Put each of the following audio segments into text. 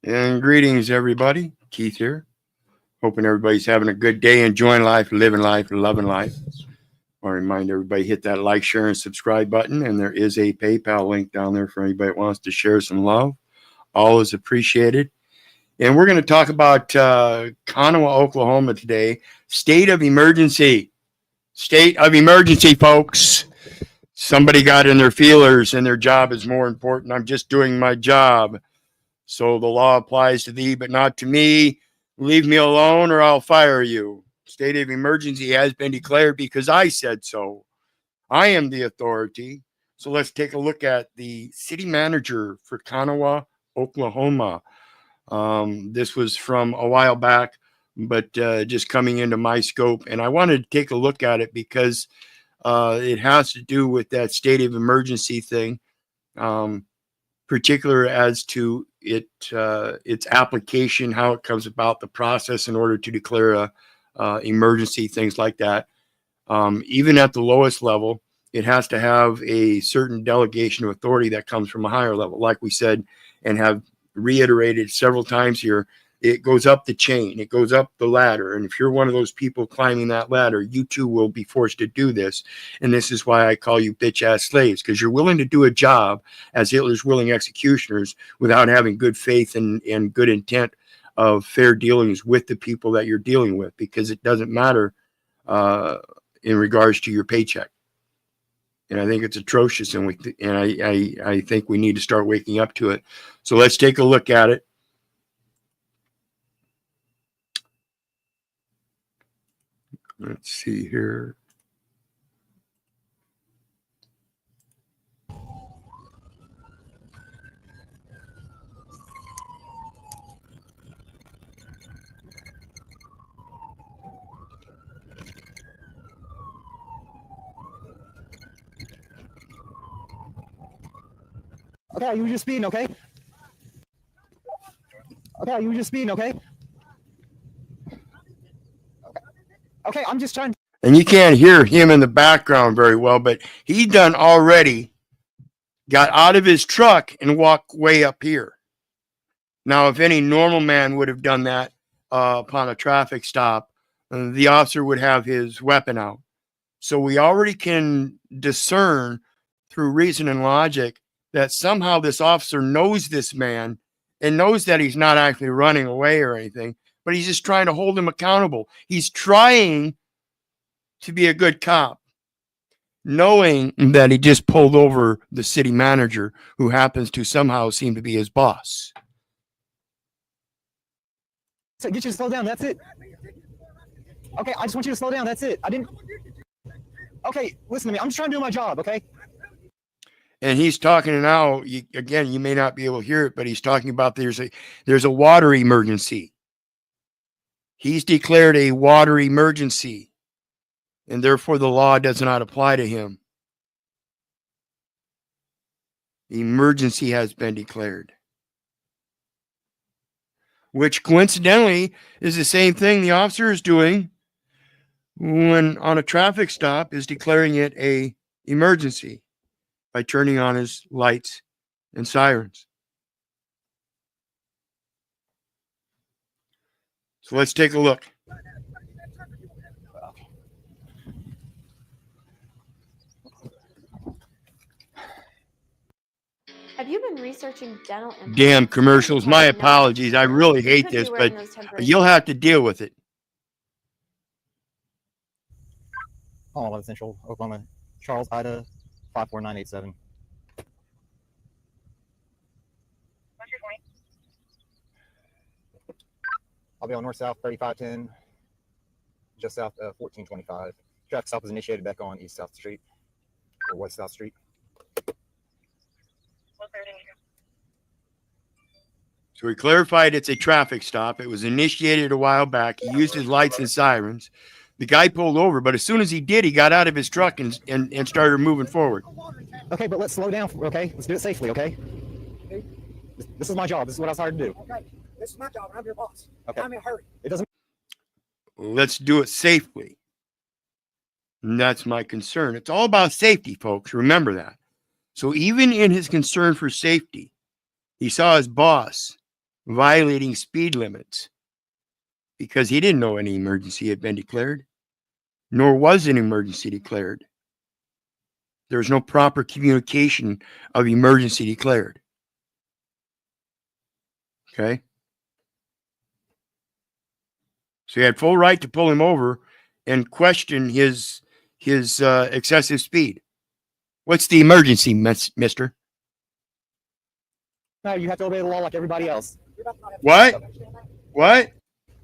And greetings, everybody. Keith here. Hoping everybody's having a good day, enjoying life, living life, loving life. I want to remind everybody, hit that like, share, and subscribe button. And there is a PayPal link down there for anybody that wants to share some love. All is appreciated. And we're going to talk about Konawa, Oklahoma today. State of emergency. State of emergency, folks. Somebody got in their feelers and their job is more important. I'm just doing my job. So the law applies to thee, but not to me. Leave me alone or I'll fire you. State of emergency has been declared because I said so. I am the authority. So let's take a look at the city manager for Konawa, Oklahoma. This was from a while back, but just coming into my scope. And I wanted to take a look at it because it has to do with that state of emergency thing. Particular as to its application, how it comes about, the process in order to declare a emergency, things like that. Even at the lowest level, it has to have a certain delegation of authority that comes from a higher level. Like we said and have reiterated several times here, it goes up the chain, it goes up the ladder. And if you're one of those people climbing that ladder, you too will be forced to do this. And this is why I call you bitch-ass slaves, because you're willing to do a job as Hitler's willing executioners without having good faith and good intent of fair dealings with the people that you're dealing with, because it doesn't matter in regards to your paycheck. And I think it's atrocious, and I think we need to start waking up to it. So let's take a look at it. Let's see here. Okay, you were just speeding, okay? Okay, you were just speeding, okay? Okay, I'm just trying. And you can't hear him in the background very well, but he done already got out of his truck and walked way up here. Now, if any normal man would have done that upon a traffic stop, the officer would have his weapon out. So we already can discern through reason and logic that somehow this officer knows this man and knows that he's not actually running away or anything, but he's just trying to hold him accountable. He's trying to be a good cop, knowing that he just pulled over the city manager, who happens to somehow seem to be his boss. So get you to slow down, that's it. Okay, I just want you to slow down, that's it. I didn't. Okay, listen to me. I'm just trying to do my job, okay? And he's talking now, again, you may not be able to hear it, but he's talking about there's a water emergency. He's declared a water emergency, and therefore the law does not apply to him. Emergency has been declared, which coincidentally is the same thing the officer is doing when on a traffic stop, is declaring it a emergency by turning on his lights and sirens. So let's take a look. Have you been researching dental implants? Damn commercials. My apologies. I really hate this, but you'll have to deal with it. Konawa Central, Oklahoma, Charles, Ida, 54987. What's your point? I'll be on north south 3510, just south of 1425. Traffic stop was initiated back on East South Street or West South Street. What's their danger? So he clarified it's a traffic stop. It was initiated a while back. He used his lights and sirens. The guy pulled over, but as soon as he did, he got out of his truck and started moving forward. Okay, but let's slow down, okay? Let's do it safely, okay? This is my job. This is what I was hired to do. Okay, this is my job. I'm your boss. Okay. I'm in a hurry. It doesn't. Let's do it safely. And that's my concern. It's all about safety, folks. Remember that. So even in his concern for safety, he saw his boss violating speed limits because he didn't know any emergency had been declared, nor was an emergency declared. There was no proper communication of emergency declared. Okay. So he had full right to pull him over and question his excessive speed. What's the emergency, mister? No, you have to obey the law like everybody else. You're about to not have What? to understand that? What?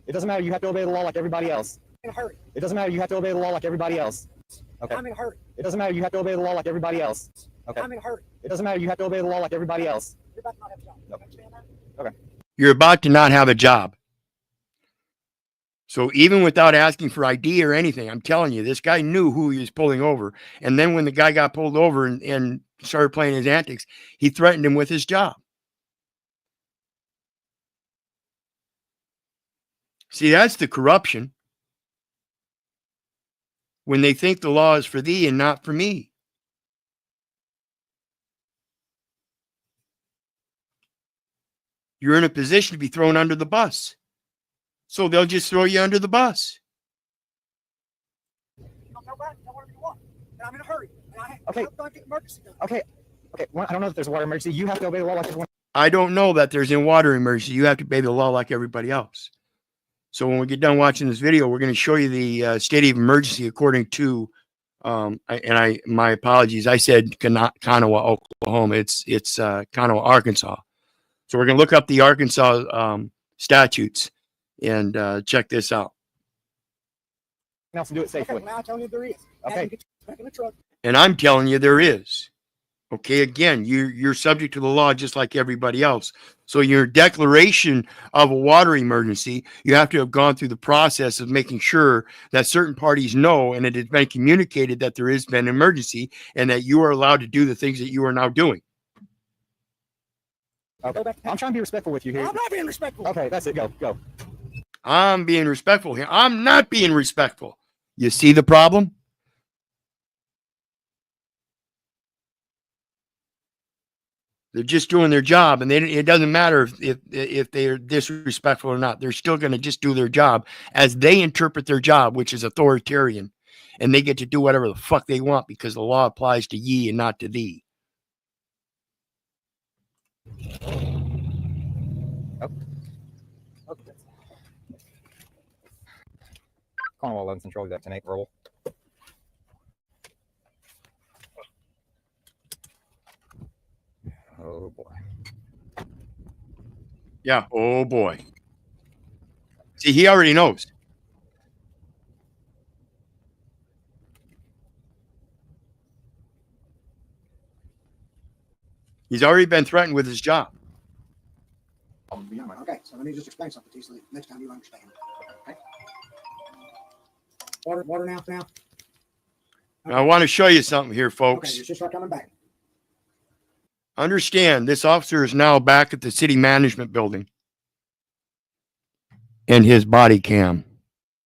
It doesn't matter. You have to obey the law like everybody else. I'm in a hurry. It doesn't matter. You have to obey the law like everybody else. Okay. I'm in a hurry. It doesn't matter. You have to obey the law like everybody else. Okay. I'm in a hurry. It doesn't matter. You have to obey the law like everybody else. You're about to not have a job. You understand that? You're about to not have a job. So even without asking for ID or anything, I'm telling you, this guy knew who he was pulling over. And then when the guy got pulled over and started playing his antics, he threatened him with his job. See, that's the corruption. When they think the law is for thee and not for me. You're in a position to be thrown under the bus. So they'll just throw you under the bus. I'll go back. Tell whatever you want. And I'm in a hurry. And Okay. I'm going to get emergency done. Okay. Well, I don't know if there's a water emergency. You have to obey the law like everyone. I don't know that there's a water emergency. You have to obey the law like everybody else. So when we get done watching this video, we're going to show you the state of emergency according to, my apologies. I said Konawa, Oklahoma. It's Konawa, Arkansas. So we're going to look up the Arkansas statutes and check this out. else to do it Okay, safely. well, now I'm telling you there is. Now Okay. you get back in the truck. And I'm telling you there is. Okay, again, you're subject to the law just like everybody else. So your declaration of a water emergency, you have to have gone through the process of making sure that certain parties know and it has been communicated that there has been an emergency and that you are allowed to do the things that you are now doing. Okay. Go back. I'm trying to be respectful with you here. I'm not being respectful. Okay, that's it. Go. I'm being respectful here. I'm not being respectful. You see the problem? They're just doing their job, and it doesn't matter if they're disrespectful or not. They're still going to just do their job as they interpret their job, which is authoritarian, and they get to do whatever the fuck they want because the law applies to ye and not to thee. Okay. Konawa 11 Central, that 10-8 verbal. Oh boy. Yeah. Oh boy. See, he already knows. He's already been threatened with his job. Okay, so let me just explain something to you so that next time you understand. Okay. Water now. Now, I want to show you something here, Okay, folks. your just start coming back. Understand, this officer is now back at the city management building, and his body cam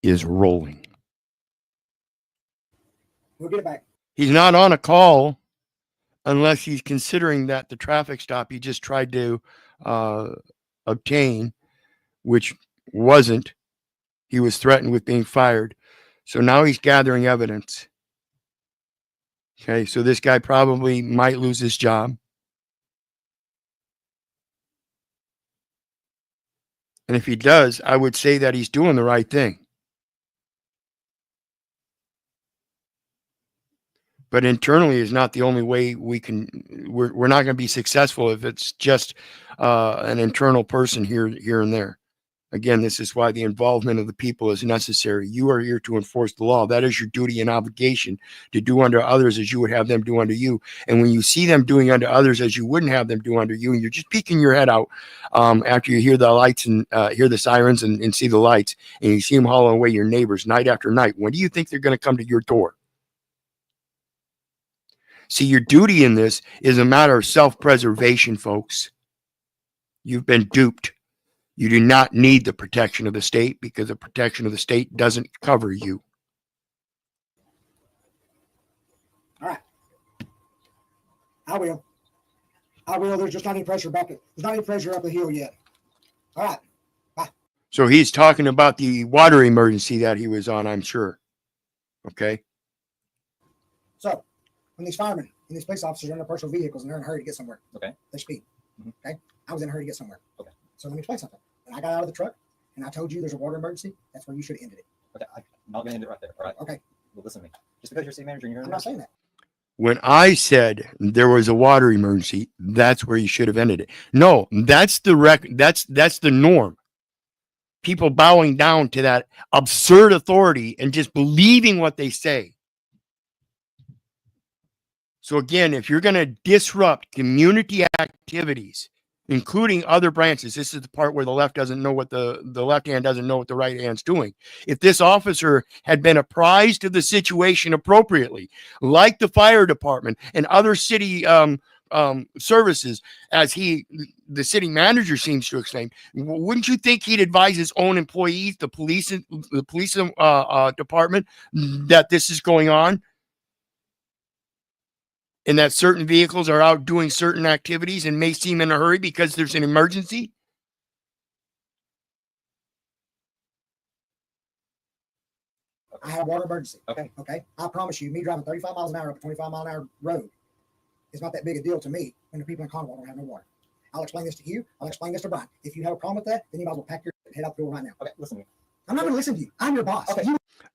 is rolling. We'll get it back. He's not on a call unless he's considering that the traffic stop he just tried to obtain, which wasn't, he was threatened with being fired. So now he's gathering evidence. Okay, so this guy probably might lose his job. And if he does, I would say that he's doing the right thing. But internally is not the only way we're not going to be successful if it's just an internal person here and there. Again, this is why the involvement of the people is necessary. You are here to enforce the law. That is your duty and obligation to do unto others as you would have them do unto you. And when you see them doing unto others as you wouldn't have them do unto you, and you're just peeking your head out after you hear the lights and hear the sirens and see the lights, and you see them hauling away your neighbors night after night, when do you think they're going to come to your door? See, your duty in this is a matter of self-preservation, folks. You've been duped. You do not need the protection of the state because the protection of the state doesn't cover you. All right. I will. There's just not any pressure back. There's not any pressure up the hill yet. All right. So he's talking about the water emergency that he was on, I'm sure. Okay. So when these firemen and these police officers are in their personal vehicles and they're in a hurry to get somewhere, Okay. they speed. Mhm. Okay. I was in a hurry to get somewhere. Okay. So let me explain something. When I got out of the truck and I told you there's a water emergency, that's where you should have ended it. Okay. I'm not going to end it right there. All right. Okay. Well, listen to me. Just because you're city manager and you're in I'm not saying that. When I said there was a water emergency, that's where you should have ended it. No, that's the norm. People bowing down to that absurd authority and just believing what they say. So again, if you're going to disrupt community activities, including other branches, this is the part where the left doesn't know what the left hand doesn't know what the right hand's doing. If this officer had been apprised of the situation appropriately, like the fire department and other city services, as the city manager seems to explain, wouldn't you think he'd advise his own employees, the police department, that this is going on? And that certain vehicles are out doing certain activities and may seem in a hurry because there's an emergency? I have a water emergency. Okay. Okay. I promise you, me driving 35 miles an hour up a 25-mile-an-hour road is not that big a deal to me when the people in Konawa don't have no water. I'll explain this to you. I'll explain this to Brian. If you have a problem with that, then you might as well pack your head out the door right now. Okay. Listen to me. I'm not going to listen to you. I'm your boss. Okay.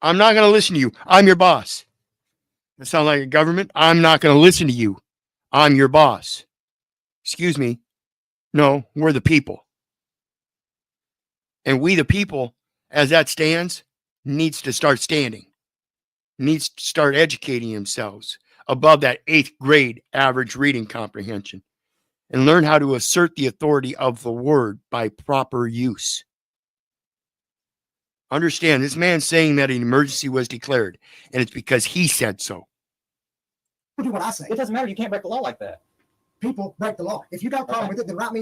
I'm not going to listen to you. I'm your boss. That sound like a government? I'm not going to listen to you. I'm your boss. Excuse me. No, we're the people. And we, the people, as that stands, needs to start standing, needs to start educating themselves above that 8th grade average reading comprehension and learn how to assert the authority of the word by proper use. Understand, this man's saying that an emergency was declared, and it's because he said so. Do what I say. It doesn't matter. You can't break the law like that. People break the law. If you got a problem with it, then write me.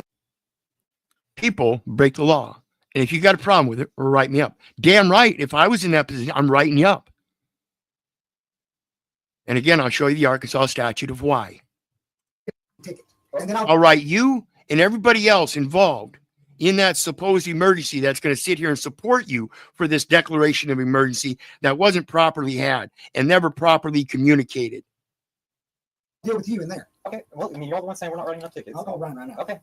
People break the law. And if you got a problem with it, write me up. Damn right. If I was in that position, I'm writing you up. And again, I'll show you the Arkansas statute of why. Ticket. And then I'll write you and everybody else involved in that supposed emergency that's going to sit here and support you for this declaration of emergency that wasn't properly had and never properly communicated. deal with you in there. Okay. Well, I mean, you're the one saying we're not writing enough tickets. I'll go run right now. Okay.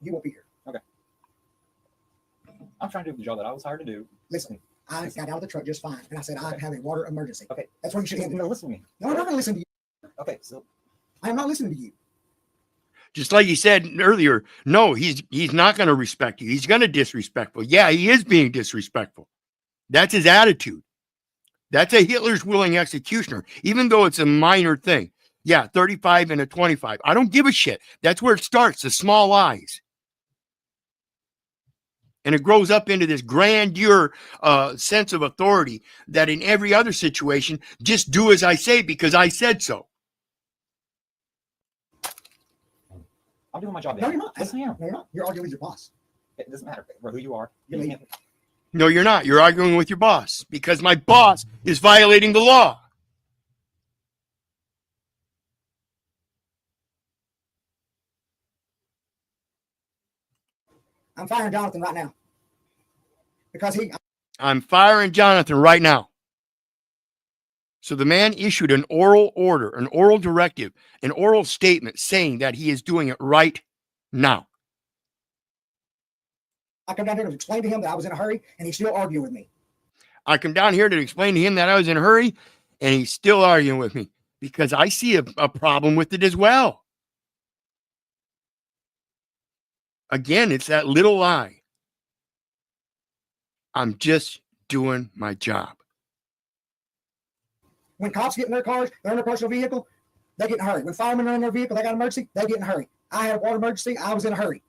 You won't be here. I'm trying to do the job that I was hired to do. Listen, I got out of the truck just fine, and I said I have a water emergency. Okay. That's where you should end it. No, listen to me. No, I'm not going to listen to you. Okay. So I am not listening to you. Just like you said earlier, no, he's not going to respect you. He's going to disrespectful. Yeah, he is being disrespectful. That's his attitude. That's a Hitler's willing executioner, even though it's a minor thing. Yeah, 35 and a 25. I don't give a shit. That's where it starts, the small lies. And it grows up into this grandeur sense of authority that in every other situation, just do as I say because I said so. I'm doing my job. No, you're not. Yes, I am. No, you're not. You're arguing with your boss. It doesn't matter who you are. You're You leaving. can't- No, you're not. You're arguing with your boss because my boss is violating the law. I'm firing Jonathan right now. Because I'm firing Jonathan right now. So the man issued an oral order, an oral directive, an oral statement saying that he is doing it right now. I come down here to explain to him that I was in a hurry, and he's still arguing with me. I come down here to explain to him that I was in a hurry, and he's still arguing with me because I see a problem with it as well. Again, it's that little lie. I'm just doing my job. When cops get in their cars, they're in their personal vehicle, they get in a hurry. When firemen are in their vehicle, they got an emergency, they get in a hurry. I had a water emergency, I was in a hurry.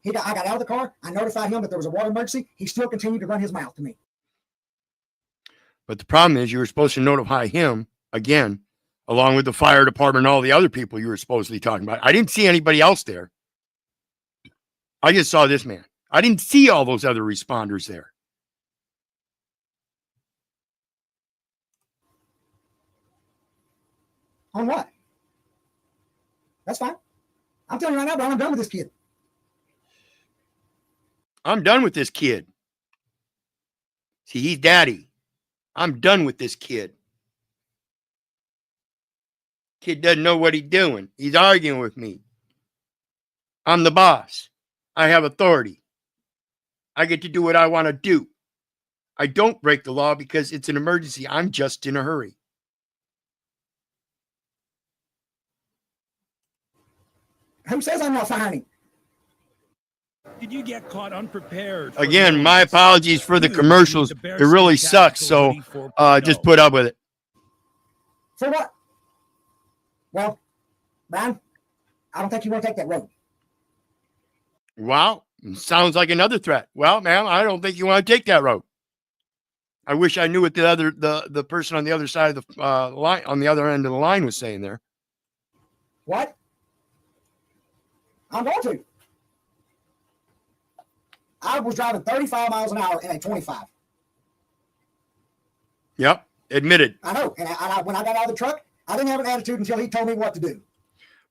I got out of the car, I notified him that there was a water emergency, he still continued to run his mouth to me. But the problem is you were supposed to notify him again, along with the fire department and all the other people you were supposedly talking about. I didn't see anybody else there. I just saw this man. I didn't see all those other responders there. On what? That's fine. I'm telling you right now, Brian, I'm done with this kid. I'm done with this kid. See, he's daddy. I'm done with this kid. Kid doesn't know what he's doing. He's arguing with me. I'm the boss. I have authority. I get to do what I want to do. I don't break the law because it's an emergency. I'm just in a hurry. Who says I'm not firing? Did you get caught unprepared? Again, my apologies for the commercials. It really sucks. So just put up with it. For what? Well, Brian, I don't think you want to take that road. Wow. Sounds like another threat. Well, ma'am, I don't think you want to take that road. I wish I knew what the person on the other side of the line, on the other end of the line, was saying there. What? I'm going to. I was driving 35 miles an hour in a 25. Yep. Admitted. I know. And when I got out of the truck, I didn't have an attitude until he told me what to do.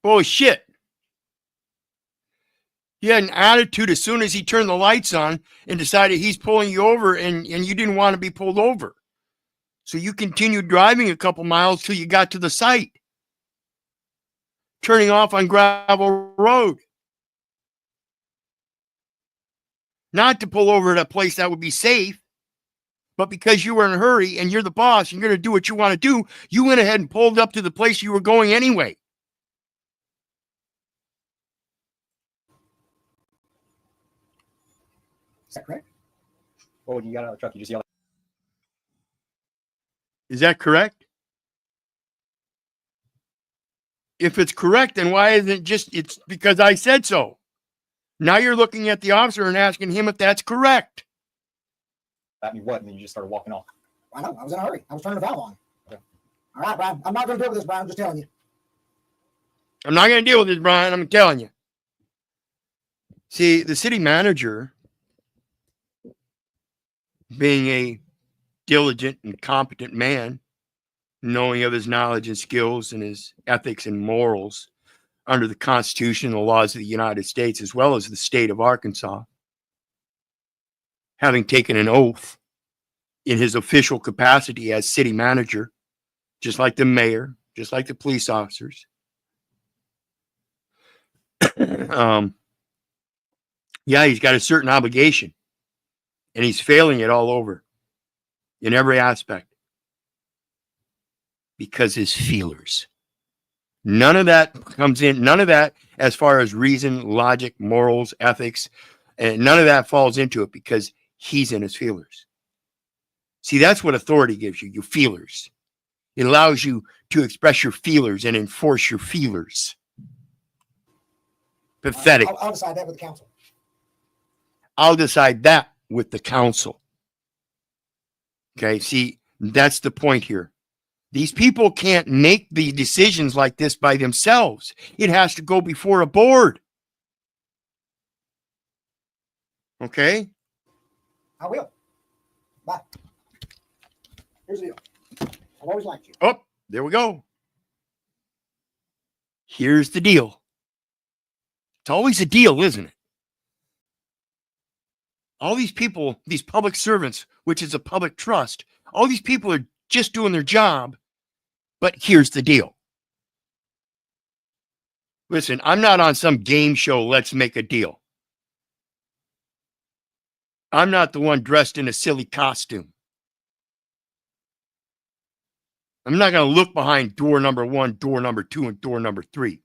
Bullshit. He had an attitude as soon as he turned the lights on and decided he's pulling you over, and you didn't want to be pulled over. So you continued driving a couple miles till you got to the site, turning off on gravel road. Not to pull over at a place that would be safe, but because you were in a hurry and you're the boss and you're going to do what you want to do, you went ahead and pulled up to the place you were going anyway. Is that correct? Well, when you got out of the truck, you just yelled. Is that correct? If it's correct, then why isn't it just, it's because I said so. Now you're looking at the officer and asking him if that's correct. At me what? And then you just started walking off. I know. I was in a hurry. I was turning the valve on. Okay. All right, Brian. I'm not going to deal with this, Brian. I'm just telling you. I'm not going to deal with this, Brian. I'm telling you. See, the city manager, being a diligent and competent man, knowing of his knowledge and skills and his ethics and morals under the Constitution and the laws of the United States, as well as the state of Arkansas, having taken an oath in his official capacity as city manager, just like the mayor, just like the police officers. Yeah, he's got a certain obligation, and he's failing it all over in every aspect because his feelers. None of that comes in, none of that as far as reason, logic, morals, ethics, and none of that falls into it because he's in his feelers. See, that's what authority gives you, your feelers. It allows you to express your feelers and enforce your feelers. Pathetic. I'll decide that with the council. I'll decide that with the council. Okay, see, that's the point here. These people can't make the decisions like this by themselves. It has to go before a board. Okay? I will. Bye. Here's the deal. I've always liked you. Oh, there we go. Here's the deal. It's always a deal, isn't it? All these people, these public servants, which is a public trust, all these people are just doing their job. But here's the deal. Listen, I'm not on some game show, let's make a deal. I'm not the one dressed in a silly costume. I'm not going to look behind door number 1, door number 2, and door number 3.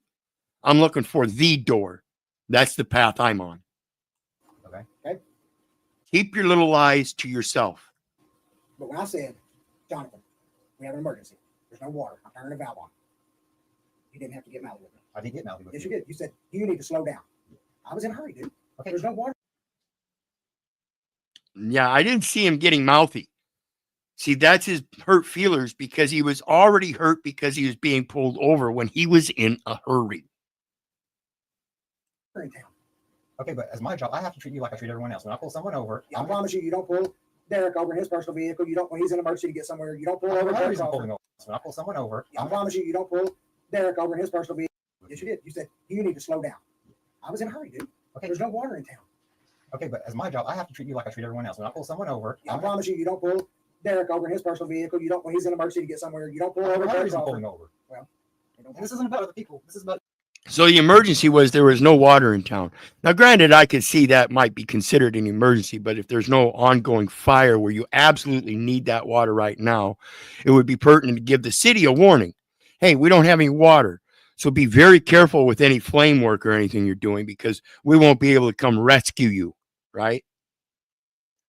I'm looking for the door. That's the path I'm on. Okay. Okay. Keep your little lies to yourself. But when I said, Jonathan, we have an emergency. There's no water. I'm turning the valve on. You didn't have to get mouthy with me. I did get mouthy with Yes, you. you did. You said, you need to slow down. I was in a hurry, dude. Okay, there's no water. Yeah, I didn't see him getting mouthy. See, that's his hurt feelers because he was already hurt because he was being pulled over when he was in a hurry. We're in town. Okay, but as my job, I have to treat you like I treat everyone else. When I pull someone over, I promise you, you don't pull Derek over in his personal vehicle. You don't, when he's in an emergency to get somewhere, you don't pull over. I'm Derek's pulling over. over. When I pull someone over, I promise you, you don't pull Derek over in his personal vehicle. Yes, you did. You said, you need to slow down. I was in a hurry, dude. Okay, there's no water in town. Okay, but as my job, I have to treat you like I treat everyone else. When I pull someone over, I promise you, you don't pull Derek over in his personal vehicle. You don't, when he's in an emergency to get somewhere, you don't pull over Derek pulling over. over. Well, you don't And this isn't about other people. This is about So the emergency was there was no water in town. Now, granted, I could see that might be considered an emergency, but if there's no ongoing fire where you absolutely need that water right now, it would be pertinent to give the city a warning. Hey, we don't have any water. So be very careful with any flame work or anything you're doing because we won't be able to come rescue you, right?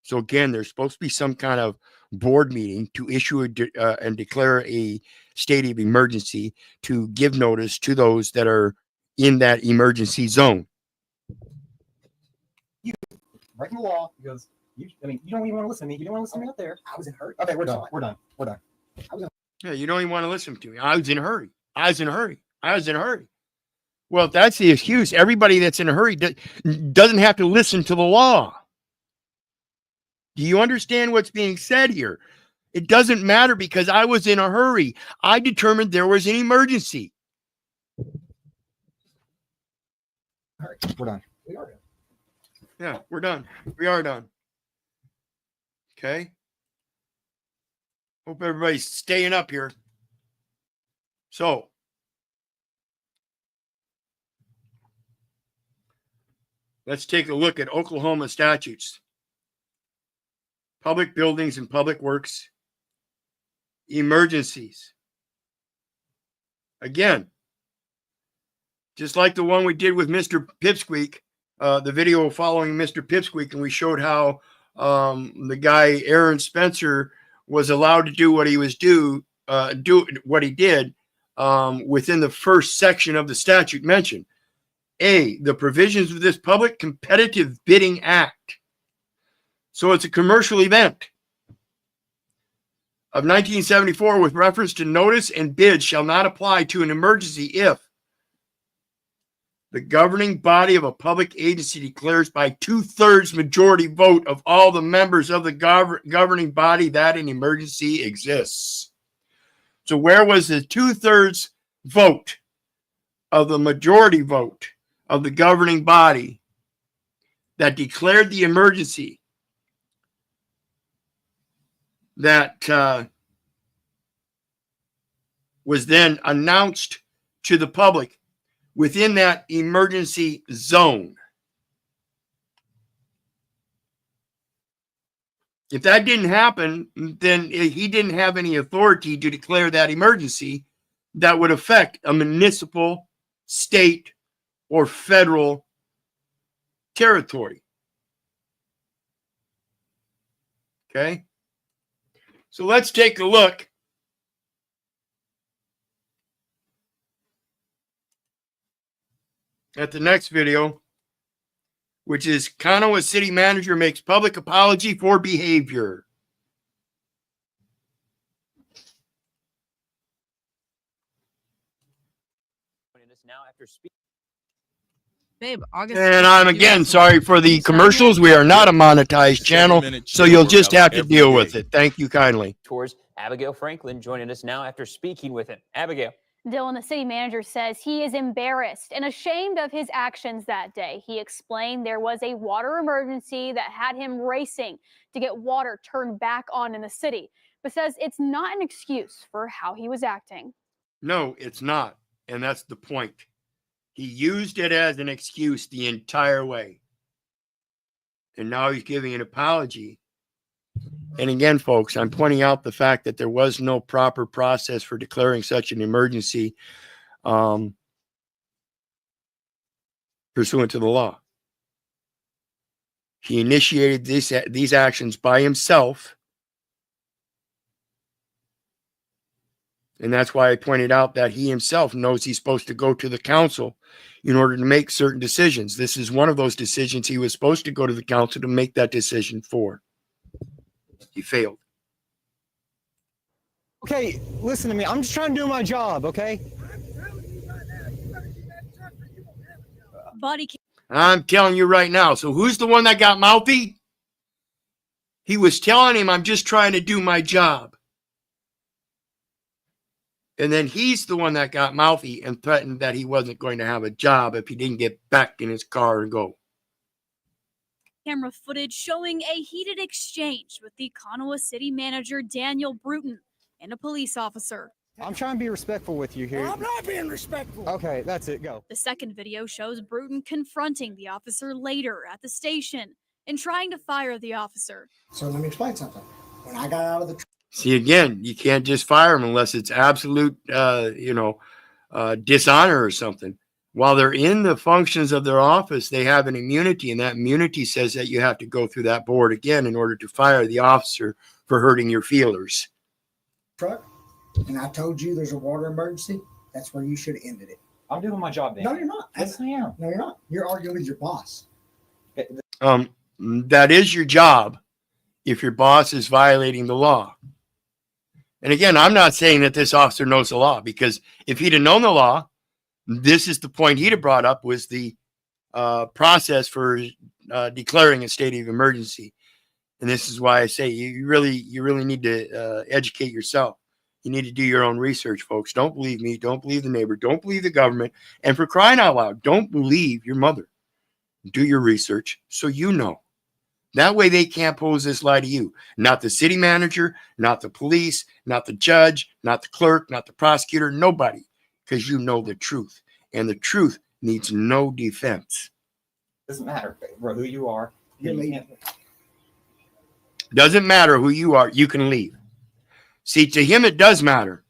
So again, there's supposed to be some kind of board meeting to issue and declare a state of emergency to give notice to those that are in that emergency zone. breaking the law because you don't even want to listen to me. You don't want to listen to me up there. I was in hurt. Okay, we're done. We're done. We're done. Yeah, you don't even want to listen to me. I was in a hurry. I was in a hurry. I was in a hurry. Well, if that's the excuse, everybody that's in a hurry doesn't have to listen to the law. Do you understand what's being said here? It doesn't matter because I was in a hurry. I determined there was an emergency. All right, we're done. We are done. Yeah, we're done. We are done. Okay. Hope everybody's staying up here. So, let's take a look at Oklahoma statutes. Public buildings and public works. Emergencies. Again, just like the one we did with Mr. Pipsqueak, the video following Mr. Pipsqueak, and we showed how the guy Aaron Spencer was allowed to do what he was do what he did within the first section of the statute mentioned. A, the provisions of this Public Competitive Bidding Act. So it's a commercial event of 1974 with reference to notice and bid shall not apply to an emergency if the governing body of a public agency declares by 2/3 majority vote of all the members of the governing body that an emergency exists. So where was the 2/3 vote of the majority vote of the governing body that declared the emergency that was then announced to the public within that emergency zone? If that didn't happen, then he didn't have any authority to declare that emergency that would affect a municipal, state, or federal territory. Okay? So let's take a look at the next video, which is Konawa City Manager makes public apology for behavior. Babe, August. And I'm again sorry for the commercials. We are not a monetized channel, so you'll just have to deal with it. Thank you kindly. Towards Abigail Franklin joining us now after speaking with him. Abigail. Dylan, the city manager, says he is embarrassed and ashamed of his actions that day. He explained there was a water emergency that had him racing to get water turned back on in the city, but says it's not an excuse for how he was acting. No, it's not. And that's the point. He used it as an excuse the entire way. And now he's giving an apology. And again, folks, I'm pointing out the fact that there was no proper process for declaring such an emergency pursuant to the law. He initiated these actions by himself. And that's why I pointed out that he himself knows he's supposed to go to the council in order to make certain decisions. This is one of those decisions he was supposed to go to the council to make that decision for. He failed. Okay, listen to me. I'm just trying to do my job, okay? Body I'm telling you right now. So who's the one that got mouthy? He was telling him, I'm just trying to do my job. And then he's the one that got mouthy and threatened that he wasn't going to have a job if he didn't get back in his car and go. Camera footage showing a heated exchange with the Konawa city manager Daniel Bruton and a police officer. I'm trying to be respectful with you here. I'm not being respectful. Okay, that's it. Go. The second video shows Bruton confronting the officer later at the station and trying to fire the officer. So let me explain something. When I got out of the See, again, you can't just fire them unless it's absolute, dishonor or something. While they're in the functions of their office, they have an immunity, and that immunity says that you have to go through that board again in order to fire the officer for hurting your feelers. truck and I told you there's a water emergency, that's where you should have ended it. I'm doing my job, Dan. No, you're not. Yes, I am. No, you're not. You're arguing with your boss. That is your job if your boss is violating the law. And again, I'm not saying that this officer knows the law, because if he'd have known the law, this is the point he'd have brought up, was the process for declaring a state of emergency. And this is why I say you really need to educate yourself. You need to do your own research, folks. Don't believe me. Don't believe the neighbor. Don't believe the government. And for crying out loud, don't believe your mother. Do your research so you know. That way they can't pose this lie to you. Not the city manager, not the police, not the judge, not the clerk, not the prosecutor, nobody. Because you know the truth. And the truth needs no defense. Doesn't matter who you are. You're leaving. Doesn't matter who you are, you can leave. See, to him it does matter.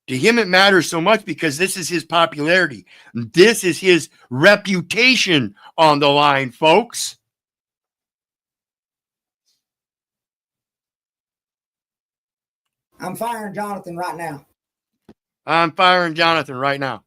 To him it matters so much because this is his popularity. This is his reputation on the line, folks. I'm firing Jonathan right now. I'm firing Jonathan right now.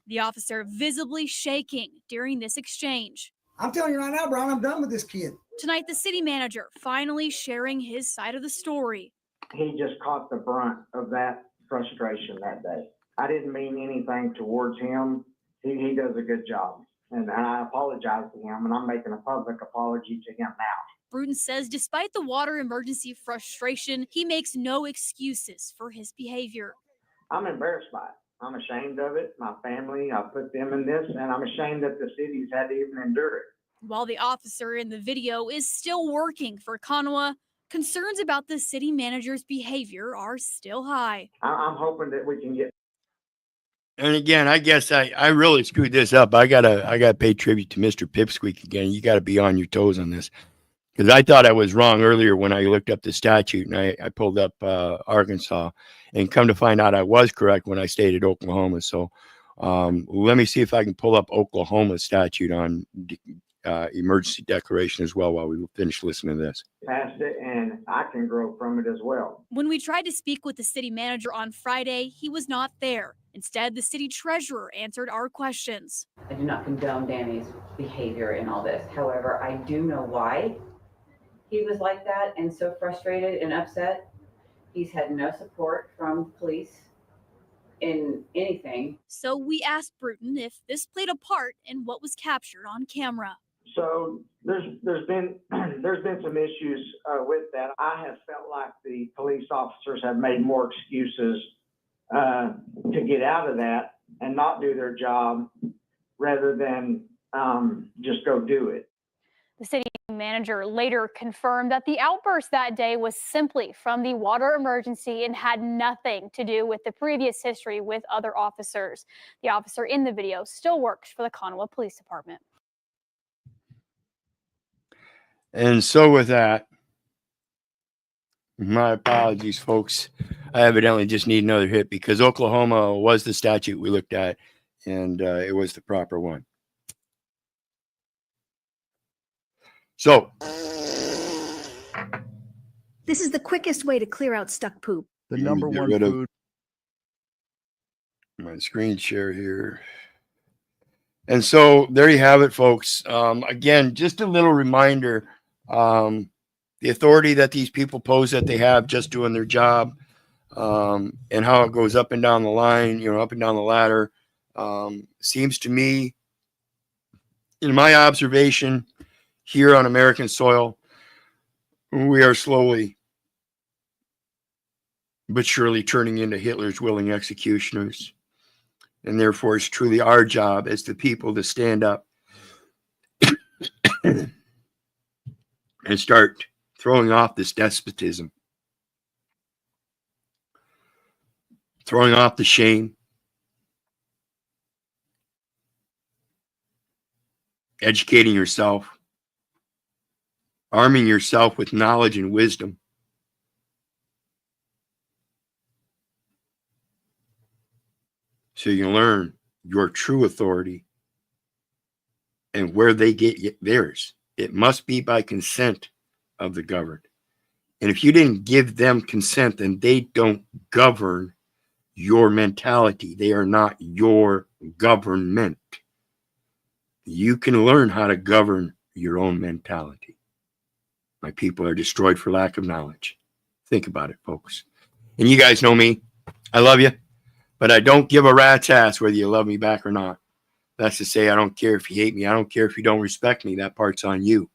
The officer visibly shaking during this exchange. I'm telling you right now, Brian, I'm done with this kid. Tonight, the city manager finally sharing his side of the story. He just caught the brunt of that frustration that day. I didn't mean anything towards him. He does a good job. And I apologize to him, and I'm making a public apology to him now. Bruton says despite the water emergency frustration, he makes no excuses for his behavior. I'm embarrassed by it. I'm ashamed of it. My family, I put them in this, and I'm ashamed that the city's had to even endure it. While the officer in the video is still working for Konawa, concerns about the city manager's behavior are still high. I'm hoping that we can get. And again, I guess I really screwed this up. I gotta pay tribute to Mr. Pipsqueak again. You got to be on your toes on this, because I thought I was wrong earlier when I looked up the statute, and I pulled up Arkansas, and come to find out I was correct when I stated Oklahoma. So let me see if I can pull up Oklahoma statute on emergency declaration as well while we finish listening to this. Past it, and I can grow from it as well. When we tried to speak with the city manager on Friday, he was not there. Instead, the city treasurer answered our questions. I do not condone Danny's behavior in all this. However, I do know why he was like that and so frustrated and upset. He's had no support from police in anything. So we asked Bruton if this played a part in what was captured on camera. So there's been some issues with that. I have felt like the police officers have made more excuses to get out of that and not do their job rather than just go do it. The city manager later confirmed that the outburst that day was simply from the water emergency and had nothing to do with the previous history with other officers. The officer in the video still works for the Konawa Police Department. And so with that, my apologies, folks. I evidently just need another hit because Oklahoma was the statute we looked at, and it was the proper one. So this is the quickest way to clear out stuck poop. The number get one rid of food. my screen share here. And so there you have it, folks. Again, just a little reminder, the authority that these people pose that they have just doing their job, and how it goes up and down the line, up and down the ladder, seems to me, in my observation here on American soil, we are slowly but surely turning into Hitler's willing executioners. And therefore, it's truly our job as the people to stand up and start throwing off this despotism, throwing off the shame, educating yourself, arming yourself with knowledge and wisdom. So you learn your true authority and where they get theirs. It must be by consent of the governed. And if you didn't give them consent, then they don't govern your mentality. They are not your government. You can learn how to govern your own mentality. My people are destroyed for lack of knowledge. Think about it, folks. And you guys know me. I love you, but I don't give a rat's ass whether you love me back or not. That's to say, I don't care if you hate me. I don't care if you don't respect me. That part's on you.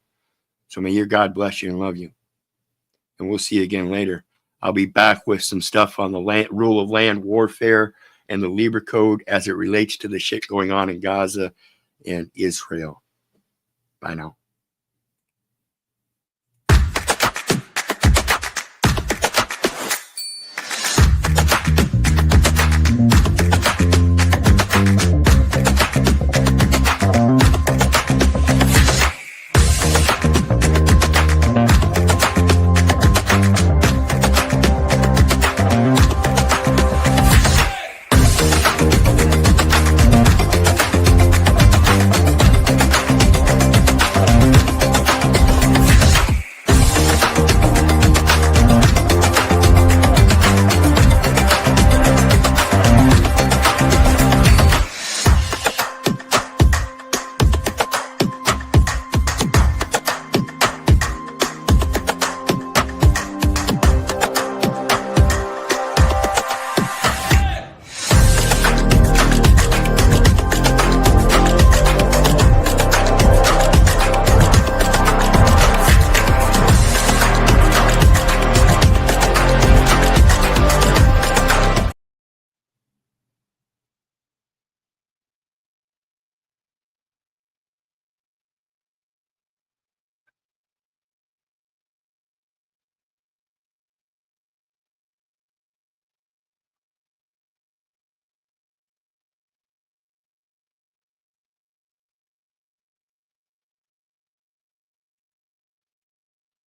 So may your God bless you and love you. And we'll see you again later. I'll be back with some stuff on the rule of land warfare and the Lieber Code as it relates to the shit going on in Gaza and Israel. Bye now.